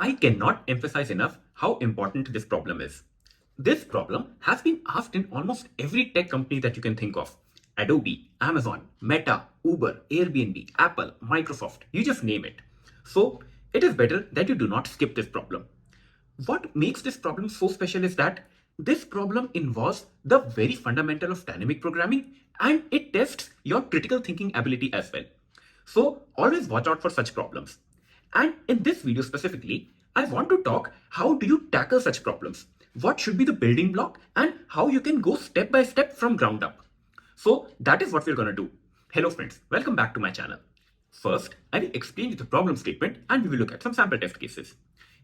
I cannot emphasize enough how important this problem is. This problem has been asked in almost every tech company that you can think of. Adobe, Amazon, Meta, Uber, Airbnb, Apple, Microsoft, you just name it. So it is better that you do not skip this problem. What makes this problem so special is that this problem involves the very fundamental of dynamic programming and it tests your critical thinking ability as well. So always watch out for such problems. And in this video specifically, I want to talk how do you tackle such problems? What should be the building block and how you can go step by step from ground up. So that is what we're going to do. Hello friends, welcome back to my channel. First, I will explain you the problem statement and we will look at some sample test cases.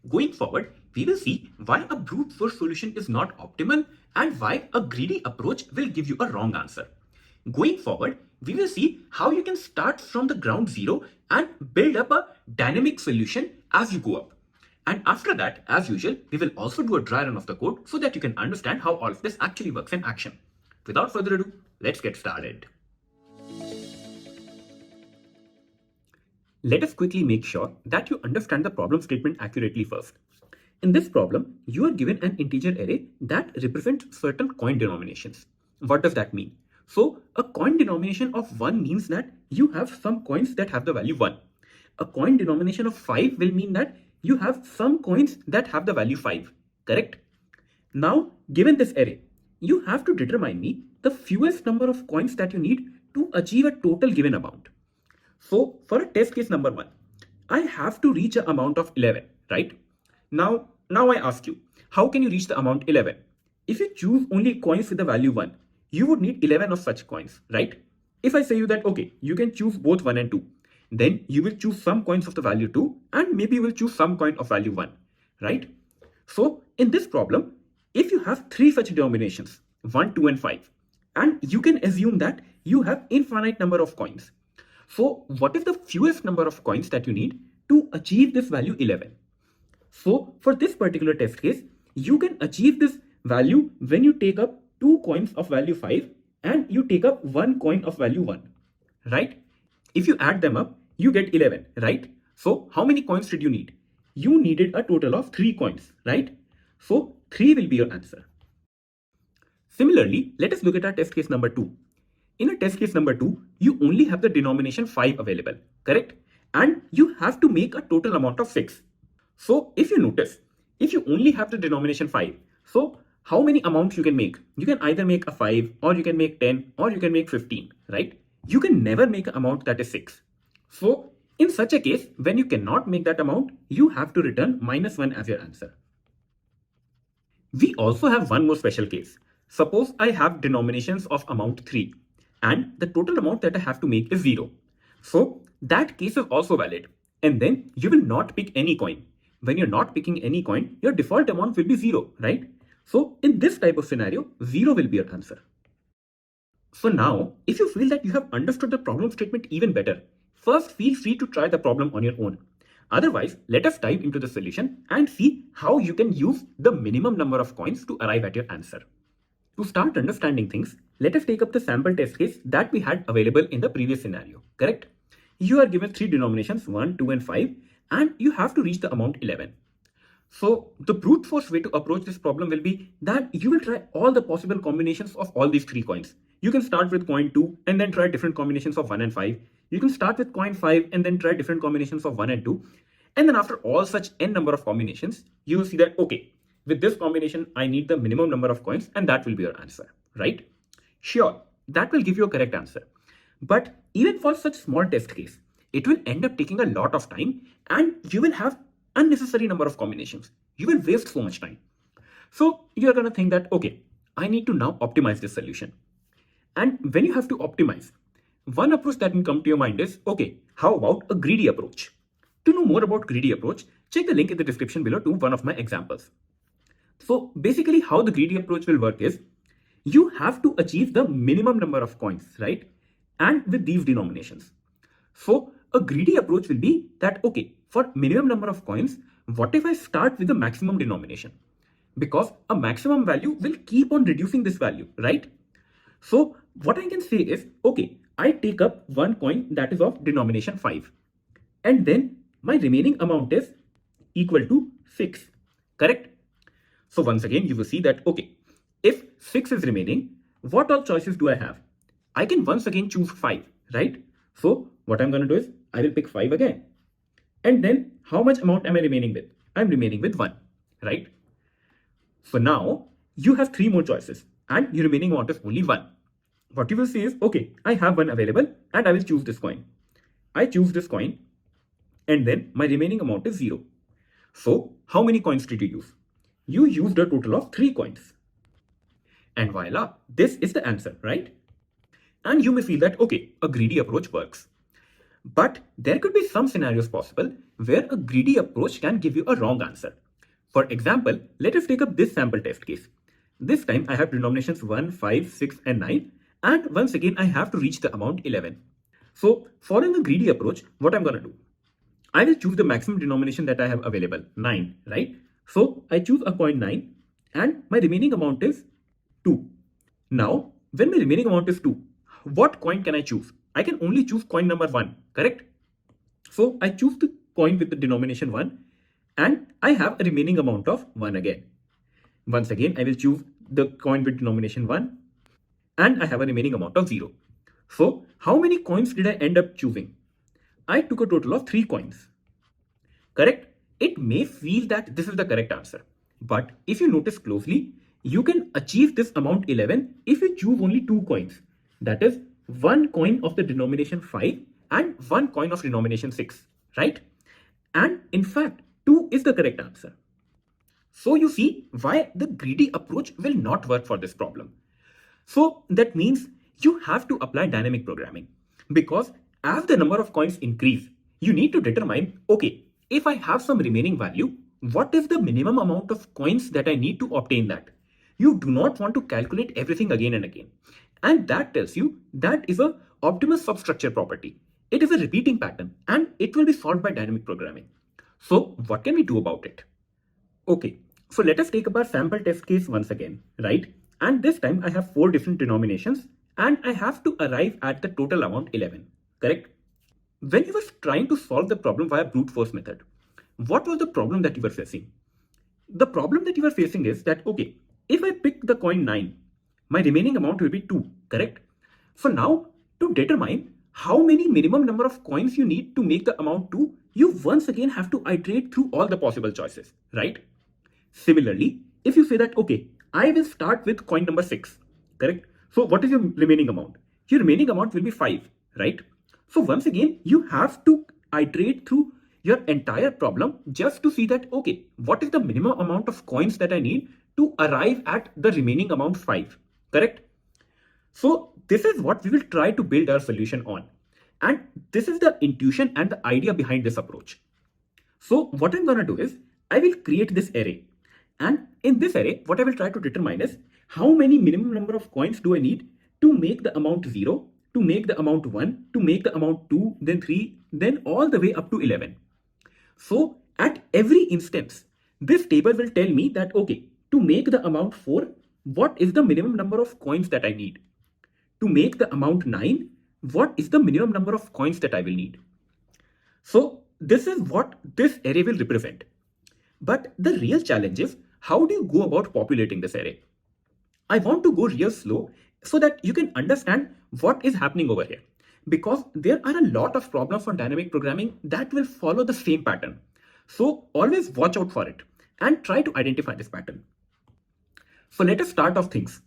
Going forward, we will see why a brute force solution is not optimal and why a greedy approach will give you a wrong answer. Going forward, we will see how you can start from the ground zero and build up a dynamic solution as you go up. And after that, as usual, we will also do a dry run of the code so that you can understand how all of this actually works in action. Without further ado, let's get started. Let us quickly make sure that you understand the problem statement accurately first. In this problem, you are given an integer array that represents certain coin denominations. What does that mean? So, a coin denomination of 1 means that you have some coins that have the value 1. A coin denomination of 5 will mean that you have some coins that have the value 5. Correct? Now, given this array, you have to determine me the fewest number of coins that you need to achieve a total given amount. So, for a test case number 1, I have to reach an amount of 11, right? Now I ask you, how can you reach the amount 11? If you choose only coins with the value 1, you would need 11 of such coins, right? If I say you that, okay, you can choose both 1 and 2, then you will choose some coins of the value 2 and maybe you will choose some coin of value 1, right? So in this problem, if you have 3 such denominations, 1, 2 and 5, and you can assume that you have infinite number of coins. So what is the fewest number of coins that you need to achieve this value 11? So for this particular test case, you can achieve this value when you take up 2 coins of value 5 and you take up 1 coin of value 1, right? If you add them up, you get 11, right? So how many coins did you need? You needed a total of 3 coins, right? So 3 will be your answer. Similarly, let us look at our test case number 2. In a test case number 2, you only have the denomination 5 available, correct? And you have to make a total amount of 6. So if you notice, if you only have the denomination 5, so how many amounts you can make? You can either make a 5 or you can make 10 or you can make 15, right? You can never make an amount that is 6. So in such a case, when you cannot make that amount, you have to return -1 as your answer. We also have one more special case. Suppose I have denominations of amount 3 and the total amount that I have to make is 0. So that case is also valid. And then you will not pick any coin. When you're not picking any coin, your default amount will be 0, right? So in this type of scenario, 0 will be your answer. So now, if you feel that you have understood the problem statement even better, first feel free to try the problem on your own. Otherwise, let us dive into the solution and see how you can use the minimum number of coins to arrive at your answer. To start understanding things, let us take up the sample test case that we had available in the previous scenario, correct? You are given 3 denominations, 1, 2 and 5, and you have to reach the amount 11. So the brute force way to approach this problem will be that you will try all the possible combinations of all these 3 coins. You can start with coin 2 and then try different combinations of 1 and 5. You can start with coin 5 and then try different combinations of 1 and 2. And then after all such n number of combinations, you will see that, okay, with this combination, I need the minimum number of coins and that will be your answer, right? Sure, that will give you a correct answer. But even for such small test case, it will end up taking a lot of time and you will have unnecessary number of combinations. You will waste so much time. So you're going to think that, okay, I need to now optimize this solution. And when you have to optimize, one approach that can come to your mind is, okay, how about a greedy approach? To know more about greedy approach, check the link in the description below to one of my examples. So basically how the greedy approach will work is, you have to achieve the minimum number of coins, right? And with these denominations. So a greedy approach will be that, okay, for minimum number of coins, what if I start with the maximum denomination? Because a maximum value will keep on reducing this value, right? So what I can say is, okay, I take up 1 coin that is of denomination 5. And then my remaining amount is equal to 6, correct? So once again, you will see that, okay, if 6 is remaining, what all choices do I have? I can once again choose 5, right? So what I'm going to do is I will pick 5 again. And then how much amount am I remaining with? I'm remaining with 1, right? So now you have 3 more choices and your remaining amount is only 1. What you will see is, okay, I have 1 available and I will choose this coin. I choose this coin and then my remaining amount is 0. So how many coins did you use? You used a total of 3 coins. And voila, this is the answer, right? And you may feel that, okay, a greedy approach works. But there could be some scenarios possible where a greedy approach can give you a wrong answer. For example, let us take up this sample test case. This time I have denominations 1, 5, 6 and 9, and once again I have to reach the amount 11. So following a greedy approach, what I'm going to do? I will choose the maximum denomination that I have available, 9, right? So I choose a coin 9 and my remaining amount is 2. Now, when my remaining amount is 2, what coin can I choose? I can only choose coin number 1, correct? So I choose the coin with the denomination 1 and I have a remaining amount of 1 again. Once again, I will choose the coin with denomination 1 and I have a remaining amount of 0. So how many coins did I end up choosing? I took a total of 3 coins, correct? It may feel that this is the correct answer, but if you notice closely, you can achieve this amount 11 if you choose only 2 coins. That is 1 coin of the denomination 5 and 1 coin of denomination 6, right? And in fact, 2 is the correct answer. So you see why the greedy approach will not work for this problem. So that means you have to apply dynamic programming, because as the number of coins increase, you need to determine, okay, if I have some remaining value, what is the minimum amount of coins that I need to obtain that? You do not want to calculate everything again and again. And that tells you that is a optimal substructure property. It is a repeating pattern and it will be solved by dynamic programming. So what can we do about it? Okay, so let us take up our sample test case once again, right? And this time I have 4 different denominations and I have to arrive at the total amount 11, correct? When you were trying to solve the problem via brute force method, what was the problem that you were facing? The problem that you are facing is that, okay, if I pick the coin 9, my remaining amount will be 2, correct? So now, to determine how many minimum number of coins you need to make the amount 2, you once again have to iterate through all the possible choices, right? Similarly, if you say that, okay, I will start with coin number 6, correct? So what is your remaining amount? Your remaining amount will be 5, right? So once again, you have to iterate through your entire problem just to see that, okay, what is the minimum amount of coins that I need to arrive at the remaining amount 5, correct? So this is what we will try to build our solution on. And this is the intuition and the idea behind this approach. So what I'm going to do is I will create this array. And in this array, what I will try to determine is how many minimum number of coins do I need to make the amount 0, to make the amount 1, to make the amount 2, then 3, then all the way up to 11. So at every instance, this table will tell me that, okay, to make the amount 4, what is the minimum number of coins that I need? To make the amount 9, what is the minimum number of coins that I will need? So this is what this array will represent. But the real challenge is, how do you go about populating this array? I want to go real slow so that you can understand what is happening over here. Because there are a lot of problems for dynamic programming that will follow the same pattern. So always watch out for it and try to identify this pattern. So let us start off things.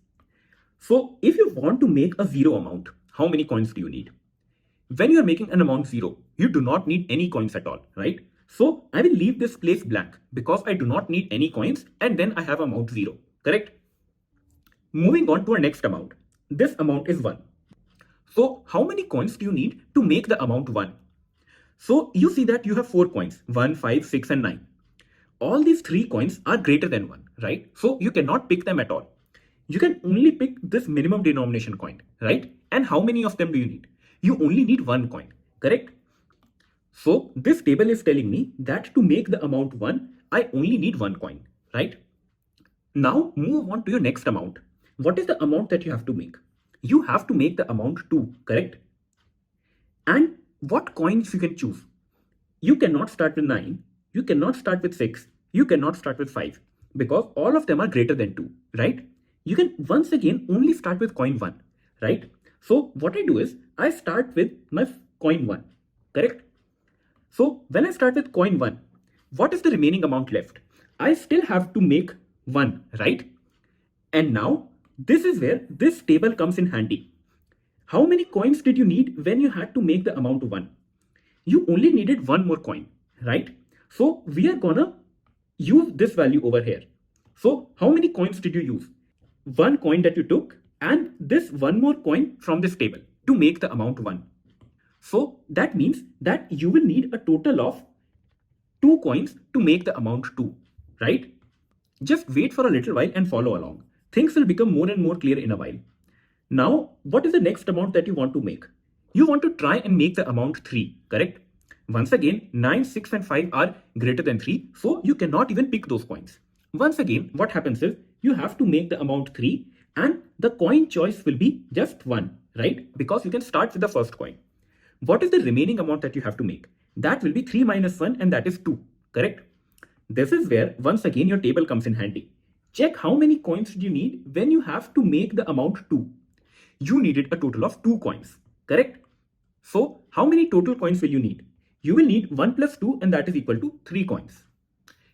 So if you want to make a 0 amount, how many coins do you need? When you are making an amount 0, you do not need any coins at all, right? So I will leave this place blank because I do not need any coins and then I have amount 0, correct? Moving on to our next amount. This amount is 1. So how many coins do you need to make the amount 1? So you see that you have 4 coins, 1, 5, 6 and 9. All these 3 coins are greater than 1, right? So you cannot pick them at all. You can only pick this minimum denomination coin, right? And how many of them do you need? You only need 1 coin, correct? So this table is telling me that to make the amount 1, I only need 1 coin, right? Now move on to your next amount. What is the amount that you have to make? You have to make the amount 2, correct? And what coins you can choose? You cannot start with 9. you cannot start with 6, you cannot start with 5 because all of them are greater than 2, right? You can once again only start with coin 1, right? So what I do is I start with my coin 1, correct? So when I start with coin 1, what is the remaining amount left? I still have to make 1, right? And now this is where this table comes in handy. How many coins did you need when you had to make the amount 1? You only needed one more coin, right? So we are gonna use this value over here. So how many coins did you use? One coin that you took and this one more coin from this table to make the amount 1. So that means that you will need a total of 2 coins to make the amount 2, right? Just wait for a little while and follow along. Things will become more and more clear in a while. Now, what is the next amount that you want to make? You want to try and make the amount 3, correct? Once again, 9, 6 and 5 are greater than 3, so you cannot even pick those coins. Once again, what happens is you have to make the amount 3 and the coin choice will be just 1, right? Because you can start with the first coin. What is the remaining amount that you have to make? That will be 3 minus 1 and that is 2, correct? This is where once again your table comes in handy. Check how many coins you need when you have to make the amount 2. You needed a total of 2 coins, correct? So how many total coins will you need? You will need 1 plus 2 and that is equal to 3 coins.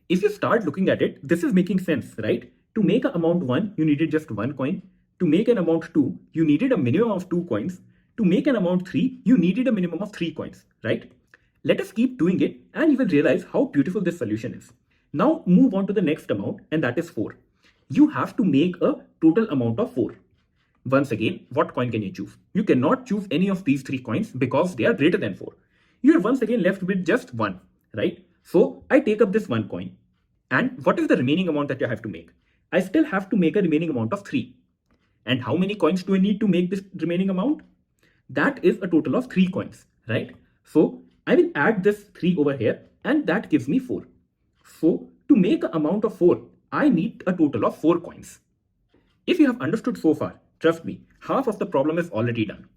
If you start looking at it, this is making sense, right? To make an amount 1, you needed just 1 coin. To make an amount 2, you needed a minimum of 2 coins. To make an amount 3, you needed a minimum of 3 coins, right? Let us keep doing it and you will realize how beautiful this solution is. Now move on to the next amount and that is 4. You have to make a total amount of 4. Once again, what coin can you choose? You cannot choose any of these 3 coins because they are greater than 4. You are once again left with just 1, right? So I take up this 1 coin. And what is the remaining amount that you have to make? I still have to make a remaining amount of 3. And how many coins do I need to make this remaining amount? That is a total of 3 coins, right? So I will add this 3 over here and that gives me 4. So to make an amount of 4, I need a total of 4 coins. If you have understood so far, trust me, half of the problem is already done.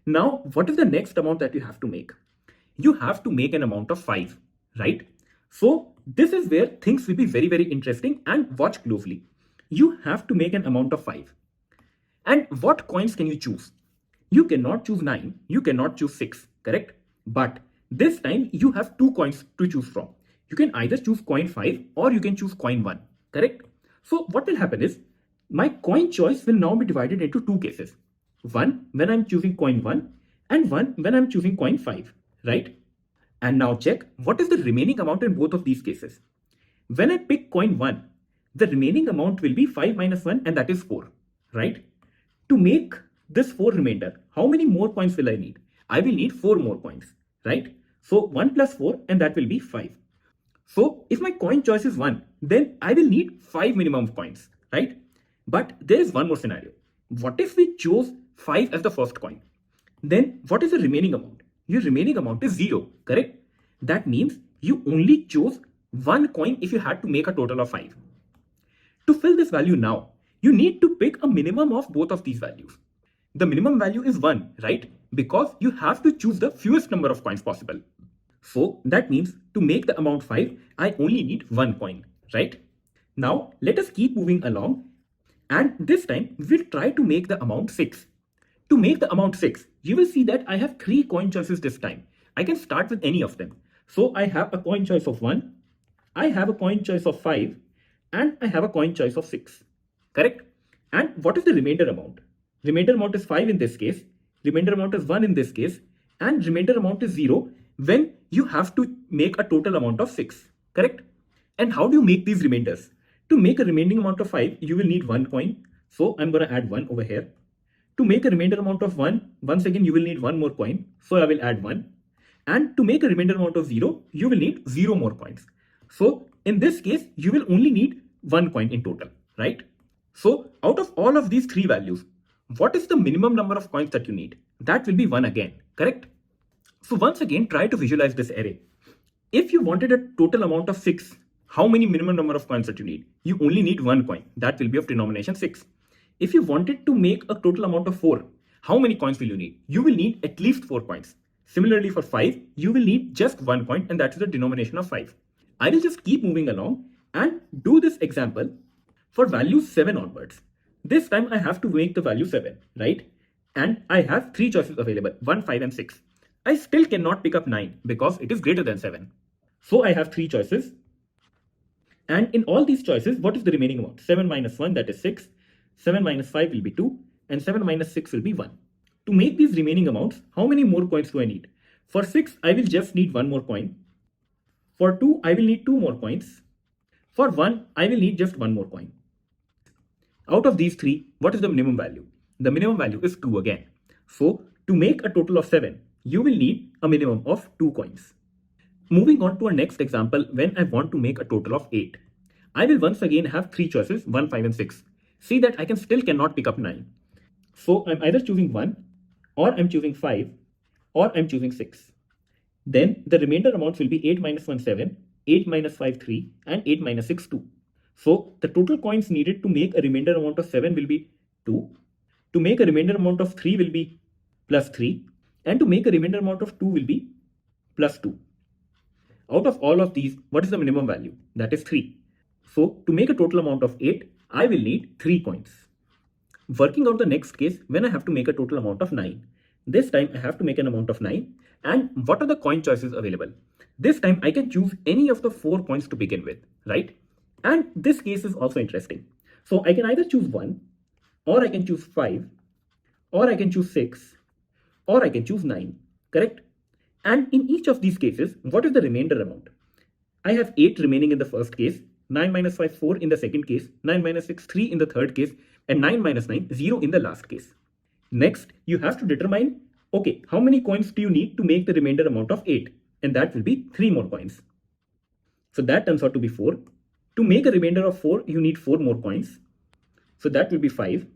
Now, what is the next amount that you have to make? You have to make an amount of 5, right? So this is where things will be very, very interesting and watch closely. You have to make an amount of 5. And what coins can you choose? You cannot choose 9, you cannot choose 6, correct? But this time you have 2 coins to choose from. You can either choose coin 5 or you can choose coin 1, correct? So what will happen is, my coin choice will now be divided into 2 cases. One when I'm choosing coin 1 and one when I'm choosing coin 5, right? And now check what is the remaining amount in both of these cases. When I pick coin 1, the remaining amount will be 5 minus 1 and that is 4, right? To make this 4 remainder, how many more coins will I need? I will need 4 more coins, right? So 1 plus 4 and that will be 5. So if my coin choice is 1, then I will need 5 minimum coins, right? But there is one more scenario. What if we chose 5 as the first coin? Then what is the remaining amount? Your remaining amount is 0, correct? That means you only chose 1 coin if you had to make a total of 5. To fill this value now, you need to pick a minimum of both of these values. The minimum value is 1, right? Because you have to choose the fewest number of coins possible. So that means to make the amount 5, I only need 1 coin, right? Now let us keep moving along. And this time we'll try to make the amount 6. To make the amount 6, you will see that I have 3 coin choices this time. I can start with any of them. So I have a coin choice of 1, I have a coin choice of 5, and I have a coin choice of 6. Correct? And what is the remainder amount? Remainder amount is 5 in this case, remainder amount is 1 in this case, and remainder amount is 0 when you have to make a total amount of 6. Correct? And how do you make these remainders? To make a remaining amount of 5, you will need 1 coin. So I'm going to add 1 over here. To make a remainder amount of 1, once again you will need 1 more coin. So I will add 1. And to make a remainder amount of 0, you will need 0 more coins. So in this case, you will only need 1 coin in total, right? So out of all of these 3 values, what is the minimum number of coins that you need? That will be 1 again, correct? So once again, try to visualize this array. If you wanted a total amount of 6, how many minimum number of coins that you need? You only need 1 coin. That will be of denomination 6. If you wanted to make a total amount of 4, how many coins will you need? You will need at least 4 coins. Similarly for 5, you will need just 1 coin and that is the denomination of 5. I will just keep moving along and do this example for value 7 onwards. This time I have to make the value 7, right? And I have 3 choices available, 1, 5 and 6. I still cannot pick up 9 because it is greater than 7. So I have 3 choices. And in all these choices, what is the remaining amount? 7 minus 1, that is 6. 7 minus 5 will be 2. And 7 minus 6 will be 1. To make these remaining amounts, how many more coins do I need? For 6, I will just need 1 more coin. For 2, I will need 2 more coins. For 1, I will need just 1 more coin. Out of these 3, what is the minimum value? The minimum value is 2 again. So, to make a total of 7, you will need a minimum of 2 coins. Moving on to our next example, when I want to make a total of 8. I will once again have 3 choices, 1, 5 and 6. See that I still cannot pick up 9. So, I'm either choosing 1, or I'm choosing 5, or I'm choosing 6. Then the remainder amounts will be 8 minus 1, 7, 8 minus 5, 3, and 8 minus 6, 2. So the total coins needed to make a remainder amount of 7 will be 2. To make a remainder amount of 3 will be plus 3. And to make a remainder amount of 2 will be plus 2. Out of all of these, what is the minimum value? That is 3. So to make a total amount of 8, I will need 3 coins. Working out the next case, when I have to make a total amount of 9. This time I have to make an amount of 9. And what are the coin choices available? This time I can choose any of the 4 coins to begin with, right? And this case is also interesting. So I can either choose 1, or I can choose 5, or I can choose 6, or I can choose 9, correct? And in each of these cases, what is the remainder amount? I have 8 remaining in the first case, 9 minus 5, 4 in the second case, 9 minus 6, 3 in the third case, and 9 minus 9, 0 in the last case. Next, you have to determine, okay, how many coins do you need to make the remainder amount of 8? And that will be 3 more coins. So that turns out to be 4. To make a remainder of 4, you need 4 more coins. So that will be 5.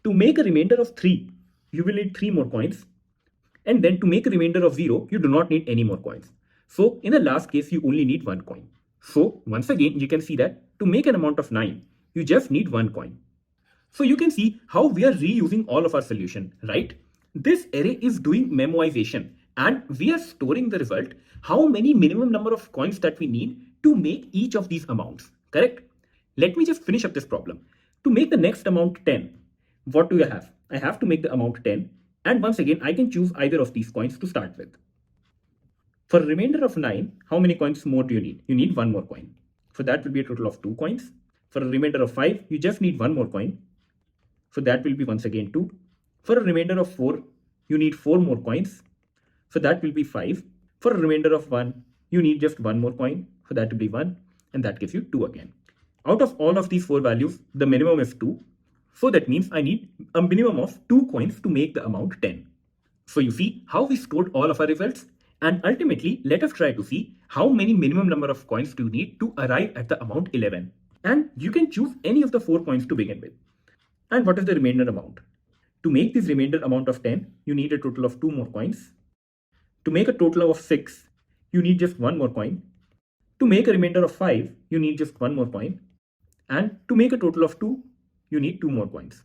To make a remainder of 3, you will need 3 more coins. And then to make a remainder of 0, you do not need any more coins. So in the last case, you only need 1 coin. So once again, you can see that to make an amount of 9, you just need 1 coin. So you can see how we are reusing all of our solution, right? This array is doing memoization and we are storing the result, how many minimum number of coins that we need to make each of these amounts, correct? Let me just finish up this problem. To make the next amount 10, what do I have? I have to make the amount 10. And once again, I can choose either of these coins to start with. For a remainder of 9, how many coins more do you need? You need 1 more coin. So that will be a total of 2 coins. For a remainder of 5, you just need 1 more coin. So that will be once again 2. For a remainder of 4, you need 4 more coins. So that will be 5. For a remainder of 1, you need just 1 more coin. So that will be 1. And that gives you 2 again. Out of all of these 4 values, the minimum is 2. So that means I need a minimum of 2 coins to make the amount 10. So you see how we stored all of our results? And ultimately, let us try to see how many minimum number of coins do you need to arrive at the amount 11. And you can choose any of the 4 coins to begin with. And what is the remainder amount? To make this remainder amount of 10, you need a total of 2 more coins. To make a total of 6, you need just 1 more coin. To make a remainder of 5, you need just 1 more coin. And to make a total of 2, you need 2 more coins.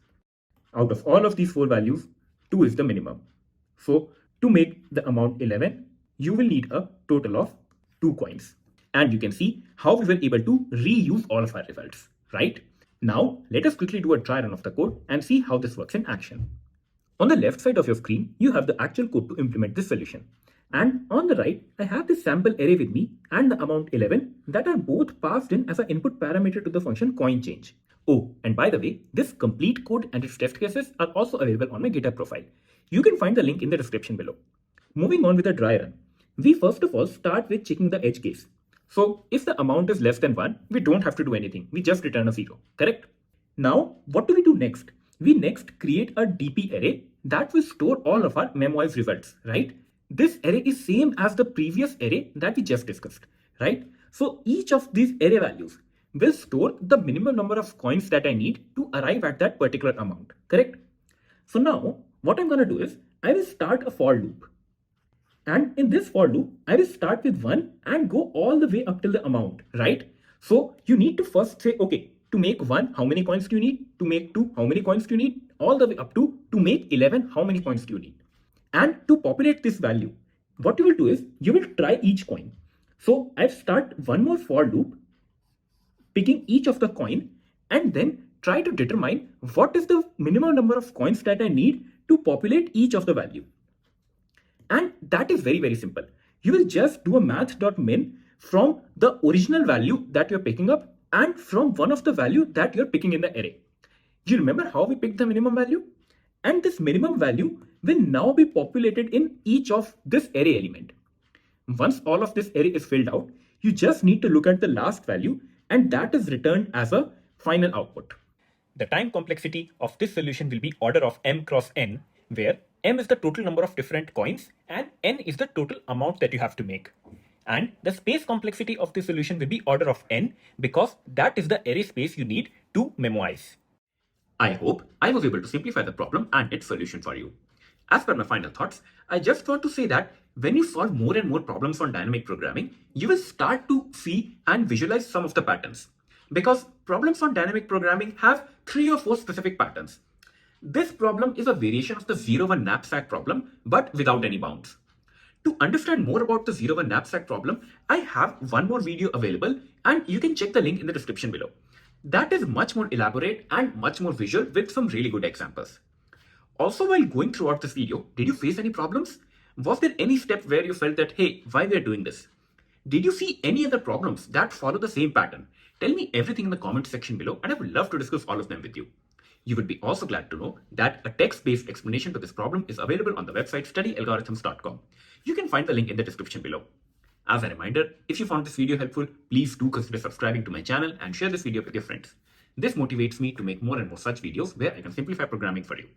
Out of all of these 4 values, 2 is the minimum. So to make the amount 11, you will need a total of 2 coins. And you can see how we were able to reuse all of our results, right? Now, let us quickly do a dry run of the code and see how this works in action. On the left side of your screen, you have the actual code to implement this solution. And on the right, I have this sample array with me and the amount 11 that are both passed in as an input parameter to the function coinChange. Oh, and by the way, this complete code and its test cases are also available on my GitHub profile. You can find the link in the description below. Moving on with the dry run, we first of all start with checking the edge case. So if the amount is less than 1, we don't have to do anything. We just return a 0, correct? Now, what do we do next? We next create a DP array that will store all of our memoized results, right? This array is same as the previous array that we just discussed, right? So each of these array values will store the minimum number of coins that I need to arrive at that particular amount, correct? So now what I'm going to do is I will start a for loop. And in this for loop, I will start with 1 and go all the way up till the amount, right? So you need to first say, okay, to make 1, how many coins do you need? To make 2, how many coins do you need? All the way up to make 11, how many coins do you need? And to populate this value, what you will do is you will try each coin. So I've start one more for loop, picking each of the coin, and then try to determine what is the minimum number of coins that I need to populate each of the value. And that is very, very simple. You will just do a math.min from the original value that you're picking up and from one of the value that you're picking in the array. You remember how we picked the minimum value? And this minimum value will now be populated in each of this array element. Once all of this array is filled out, you just need to look at the last value, and that is returned as a final output. The time complexity of this solution will be order of m cross n, where m is the total number of different coins and n is the total amount that you have to make. And the space complexity of this solution will be order of n, because that is the array space you need to memorize. I hope I was able to simplify the problem and its solution for you. As per my final thoughts, I just want to say that when you solve more and more problems on dynamic programming, you will start to see and visualize some of the patterns. Because problems on dynamic programming have 3 or 4 specific patterns. This problem is a variation of the 0-1 knapsack problem, but without any bounds. To understand more about the 0-1 knapsack problem, I have one more video available, and you can check the link in the description below. That is much more elaborate and much more visual with some really good examples. Also, while going throughout this video, did you face any problems? Was there any step where you felt that, hey, why we are doing this? Did you see any other problems that follow the same pattern? Tell me everything in the comment section below, and I would love to discuss all of them with you. You would be also glad to know that a text-based explanation to this problem is available on the website studyalgorithms.com. You can find the link in the description below. As a reminder, if you found this video helpful, please do consider subscribing to my channel and share this video with your friends. This motivates me to make more and more such videos where I can simplify programming for you.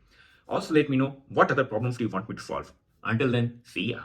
Also, let me know what other problems do you want me to solve. Until then, see ya.